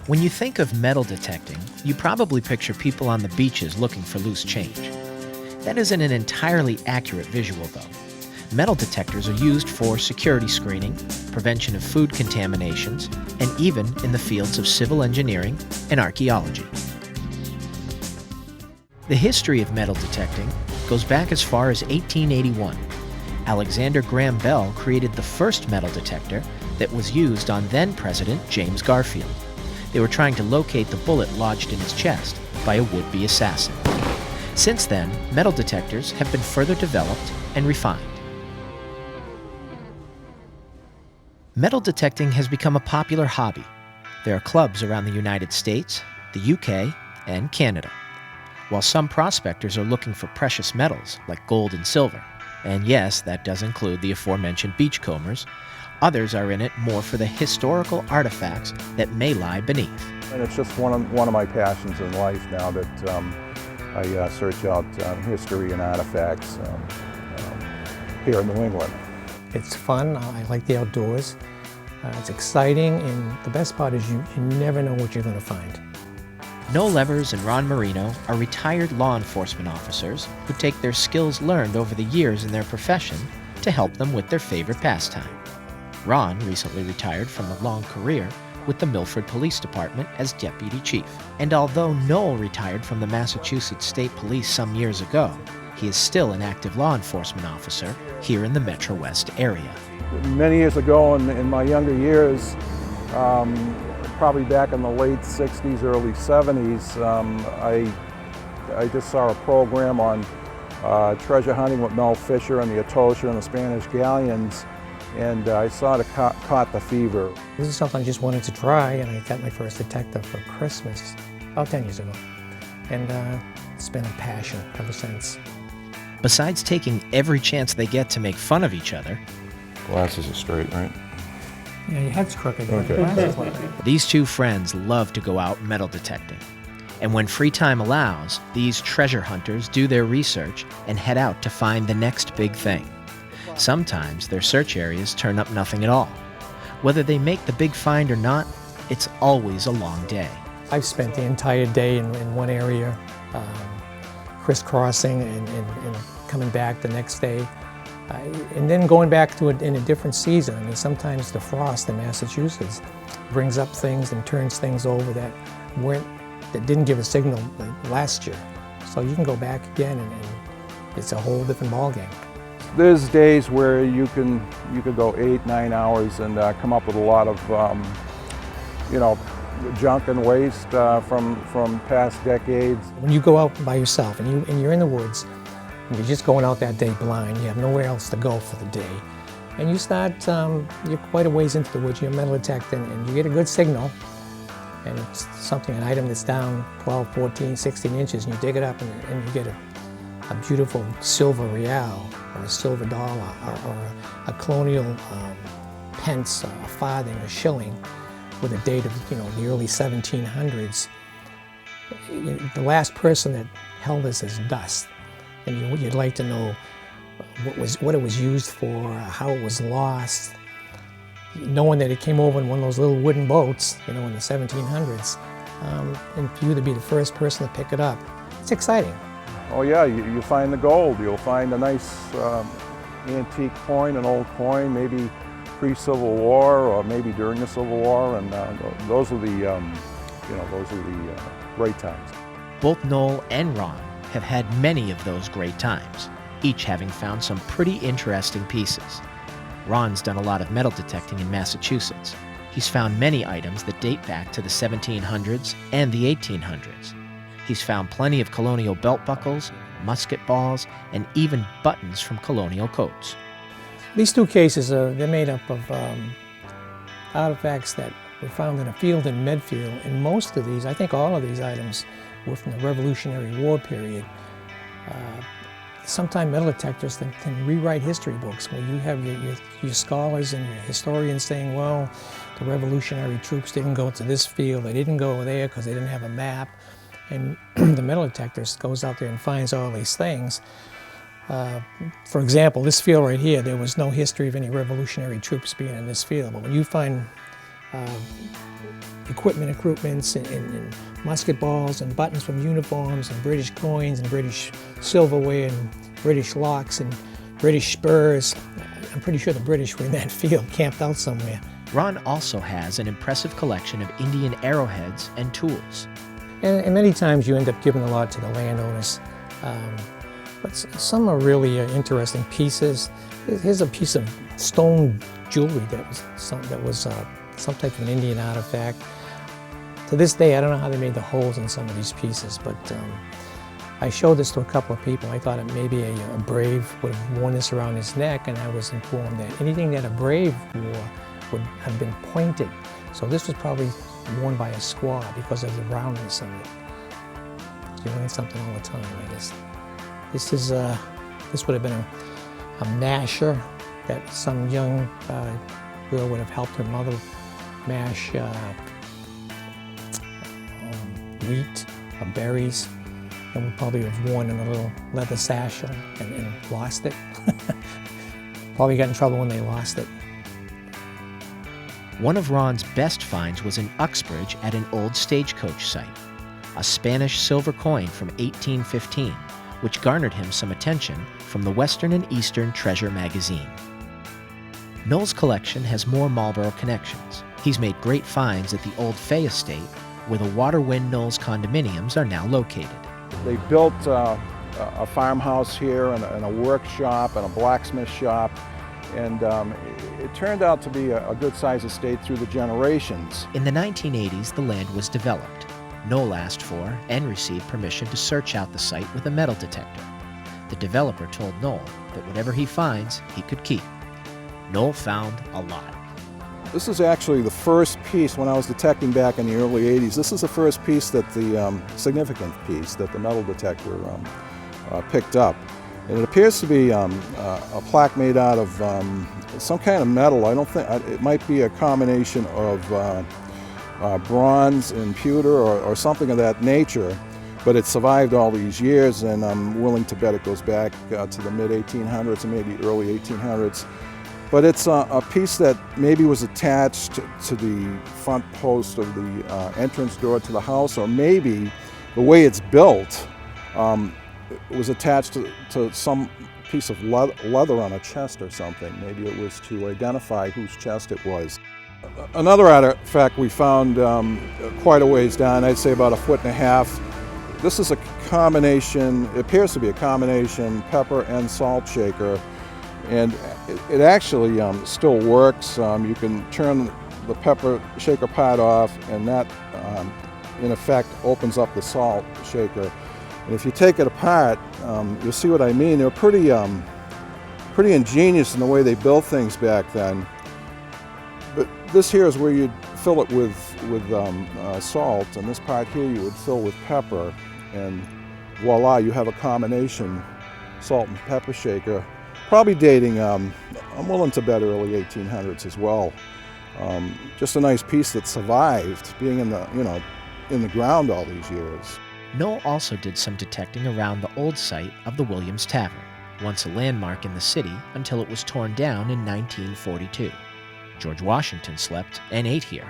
When you think of metal detecting, you probably picture people on the beaches looking for loose change. That isn't an entirely accurate visual, though. Metal detectors are used for security screening, prevention of food contaminations, and even in the fields of civil engineering and archaeology. The history of metal detecting goes back as far as 1881. Alexander Graham Bell created the first metal detector that was used on then-President James Garfield. They were trying to locate the bullet lodged in his chest by a would-be assassin. Since then, metal detectors have been further developed and refined. Metal detecting has become a popular hobby. There are clubs around the United States, the UK, and Canada. While some prospectors are looking for precious metals like gold and silver, and yes, that does include the aforementioned beachcombers, others are in it more for the historical artifacts that may lie beneath. And it's just one of my passions in life now that I search out history and artifacts here in New England. It's fun. I like the outdoors. It's exciting, and the best part is you never know what you're going to find. Noel Evers and Ron Marino are retired law enforcement officers who take their skills learned over the years in their profession to help them with their favorite pastime. Ron recently retired from a long career with the Milford Police Department as deputy chief. And although Noel retired from the Massachusetts State Police some years ago, he is still an active law enforcement officer here in the Metro West area. Many years ago, in my younger years, probably back in the late 60s, early 70s, I just saw a program on treasure hunting with Mel Fisher and the Atocha and the Spanish galleons, and I sort of caught the fever. This is something I just wanted to try, and I got my first detector for Christmas about 10 years ago. And it's been a passion ever since. Besides taking every chance they get to make fun of each other, Glasses are straight, right? Yeah, your head's crooked. Okay. these two friends love to go out metal detecting. And when free time allows, these treasure hunters do their research and head out to find the next big thing. Sometimes their search areas turn up nothing at all. Whether they make the big find or not, it's always a long day. I've spent the entire day in one area, crisscrossing and coming back the next day. And then going back to it in a different season. I mean, sometimes the frost in Massachusetts brings up things and turns things over that didn't give a signal like last year. So you can go back again and it's a whole different ballgame. There's days where you could go 8-9 hours and come up with a lot of junk and waste from past decades. When you go out by yourself and you're in the woods, and you're just going out that day blind, you have nowhere else to go for the day, and you start, you're quite a ways into the woods, you're metal detecting, and you get a good signal, and it's an item that's down 12, 14, 16 inches, and you dig it up and you get a beautiful silver real, or a silver dollar, or a colonial pence, a farthing, a shilling, with a date of the early 1700s. The last person that held this is dust. And you'd like to know what it was used for, how it was lost. Knowing that it came over in one of those little wooden boats, in the 1700s, and for you to be the first person to pick it up, it's exciting. Oh yeah, you find the gold. You'll find a nice antique coin, an old coin, maybe pre-Civil War or maybe during the Civil War, and those are the great times. Both Noel and Ron have had many of those great times, each having found some pretty interesting pieces. Ron's done a lot of metal detecting in Massachusetts. He's found many items that date back to the 1700s and the 1800s. He's found plenty of colonial belt buckles, musket balls, and even buttons from colonial coats. These two cases, they're made up of artifacts that were found in a field in Medfield, and most of these, I think all of these items, were from the Revolutionary War period. Sometimes metal detectors can rewrite history books where you have your scholars and your historians saying, well, the Revolutionary troops didn't go to this field, they didn't go there because they didn't have a map. And the metal detector goes out there and finds all these things. For example, this field right here, there was no history of any Revolutionary troops being in this field. But when you find equipment, and musket balls and buttons from uniforms and British coins and British silverware and British locks and British spurs. I'm pretty sure the British were in that field, camped out somewhere. Ron also has an impressive collection of Indian arrowheads and tools. And many times you end up giving a lot to the landowners. But some are really interesting pieces. Here's a piece of stone jewelry that was some type of an Indian artifact. To this day, I don't know how they made the holes in some of these pieces, but I showed this to a couple of people. I thought that maybe a brave would have worn this around his neck, and I was informed that anything that a brave wore would have been pointed. So this was probably worn by a squaw because of the roundness of it. You learn something all the time, I guess. This would have been a masher that some young girl would have helped her mother mash wheat or berries, and would probably have worn in a little leather satchel and lost it. Probably got in trouble when they lost it. One of Ron's best finds was in Uxbridge at an old stagecoach site, a Spanish silver coin from 1815, which garnered him some attention from the Western and Eastern Treasure magazine. Noel's collection has more Marlborough connections. He's made great finds at the Old Fay estate, where the Waterwind Knowles condominiums are now located. They built a farmhouse here and a workshop and a blacksmith shop, and it turned out to be a good-sized estate through the generations. In the 1980s, the land was developed. Noel asked for and received permission to search out the site with a metal detector. The developer told Noel that whatever he finds, he could keep. Noel found a lot. This is actually the first piece when I was detecting back in the early 80s. This is the first piece that significant piece that the metal detector picked up. And it appears to be a plaque made out of some kind of metal. I don't think, it might be a combination of bronze and pewter or something of that nature, but it survived all these years, and I'm willing to bet it goes back to the mid-1800s and maybe early 1800s. But it's a piece that maybe was attached to the front post of the entrance door to the house, or maybe the way it's built was attached to some piece of leather on a chest or something. Maybe it was to identify whose chest it was. Another artifact we found quite a ways down, I'd say about 1.5 feet. This is a combination, it appears to be a combination pepper and salt shaker, and it actually still works. You can turn the pepper shaker part off, and that in effect opens up the salt shaker. And if you take it apart, you'll see what I mean. They're pretty ingenious in the way they built things back then. But this here is where you'd fill it with salt, and this part here you would fill with pepper, and voila, you have a combination salt and pepper shaker. Probably dating, I'm willing to bet early 1800s as well. Just a nice piece that survived being in the ground all these years. Noel also did some detecting around the old site of the Williams Tavern, once a landmark in the city until it was torn down in 1942. George Washington slept and ate here.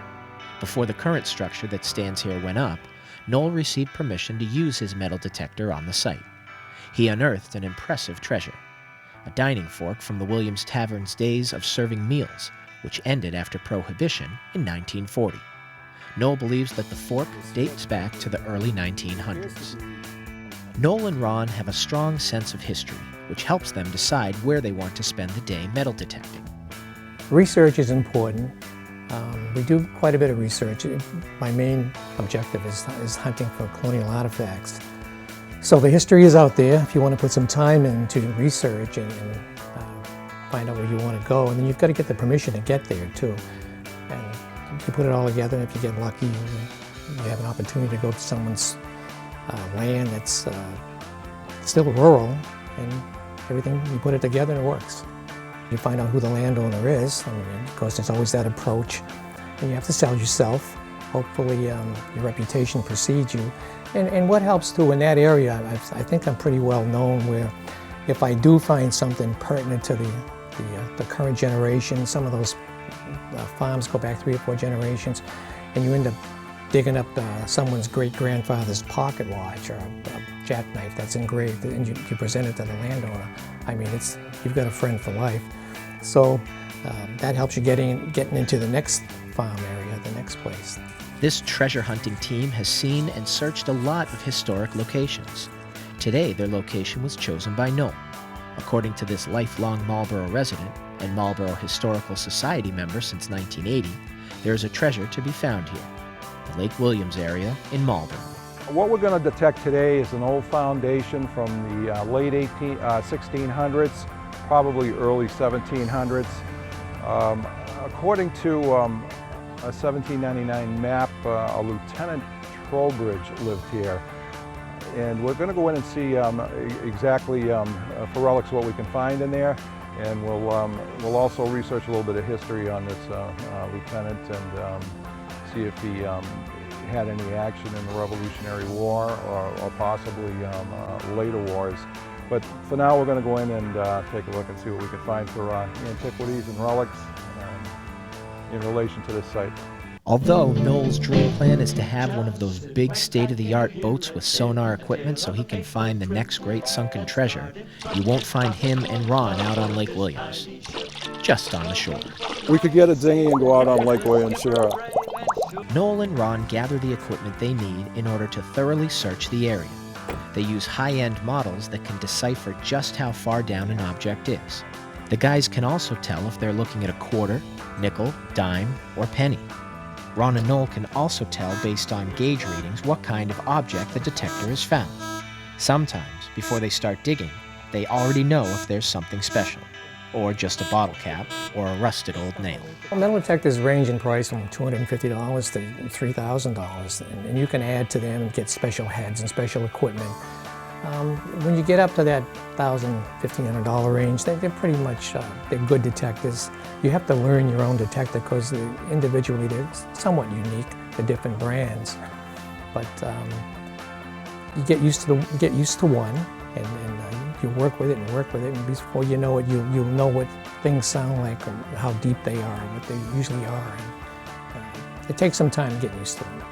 Before the current structure that stands here went up, Noel received permission to use his metal detector on the site. He unearthed an impressive treasure, a dining fork from the Williams Tavern's days of serving meals, which ended after Prohibition in 1940. Noel believes that the fork dates back to the early 1900s. Noel and Ron have a strong sense of history, which helps them decide where they want to spend the day metal detecting. Research is important. We do quite a bit of research. My main objective is hunting for colonial artifacts. So the history is out there if you want to put some time into research and find out where you want to go. And then you've got to get the permission to get there too. And if you put it all together, and if you get lucky, you have an opportunity to go to someone's land that's still rural, and everything, you put it together and it works. You find out who the landowner is. I mean, of course, there's always that approach. And you have to sell yourself. Hopefully your reputation precedes you. And what helps too in that area, I think I'm pretty well known, where if I do find something pertinent to the current generation, some of those farms go back 3 or 4 generations, and you end up digging up someone's great-grandfather's pocket watch or a jackknife that's engraved, and you present it to the landowner. I mean, you've got a friend for life. So that helps you getting into the next farm area, the next place. This treasure hunting team has seen and searched a lot of historic locations. Today, their location was chosen by Noel. According to this lifelong Marlborough resident and Marlborough Historical Society member since 1980, there is a treasure to be found here, the Lake Williams area in Marlborough. What we're going to detect today is an old foundation from the late 1600s, probably early 1700s. According to a 1799 map, a Lieutenant Trowbridge lived here. And we're going to go in and see exactly for relics what we can find in there. And we'll also research a little bit of history on this lieutenant and see if he had any action in the Revolutionary War or possibly later wars. But for now, we're going to go in and take a look and see what we can find for antiquities and relics in relation to this site. Although Noel's dream plan is to have one of those big state-of-the-art boats with sonar equipment so he can find the next great sunken treasure, you won't find him and Ron out on Lake Williams, just on the shore. We could get a dinghy and go out on Lake Williams, sure. Noel and Ron gather the equipment they need in order to thoroughly search the area. They use high-end models that can decipher just how far down an object is. The guys can also tell if they're looking at a quarter, nickel, dime, or penny. Ron and Noel can also tell based on gauge readings what kind of object the detector has found. Sometimes, before they start digging, they already know if there's something special, or just a bottle cap, or a rusted old nail. Well, metal detectors range in price from $250 to $3,000, and you can add to them and get special heads and special equipment. When you get up to that $1,000, $1,500 range, they're pretty much they're good detectors. You have to learn your own detector because individually they're somewhat unique, the different brands. But you get used to one, and you work with it and work with it, and before you know it, you'll know what things sound like, or how deep they are, what they usually are. And, it takes some time to get used to them.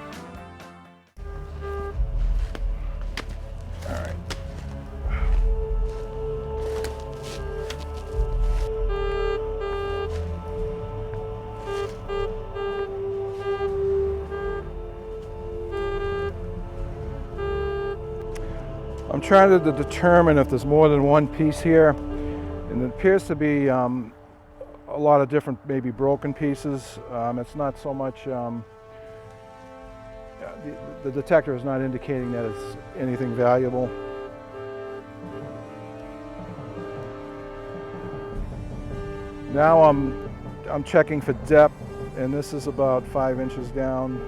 I'm trying to determine if there's more than one piece here, and it appears to be a lot of different, maybe broken pieces. It's not so much, the detector is not indicating that it's anything valuable. Now I'm checking for depth, and this is about 5 inches down.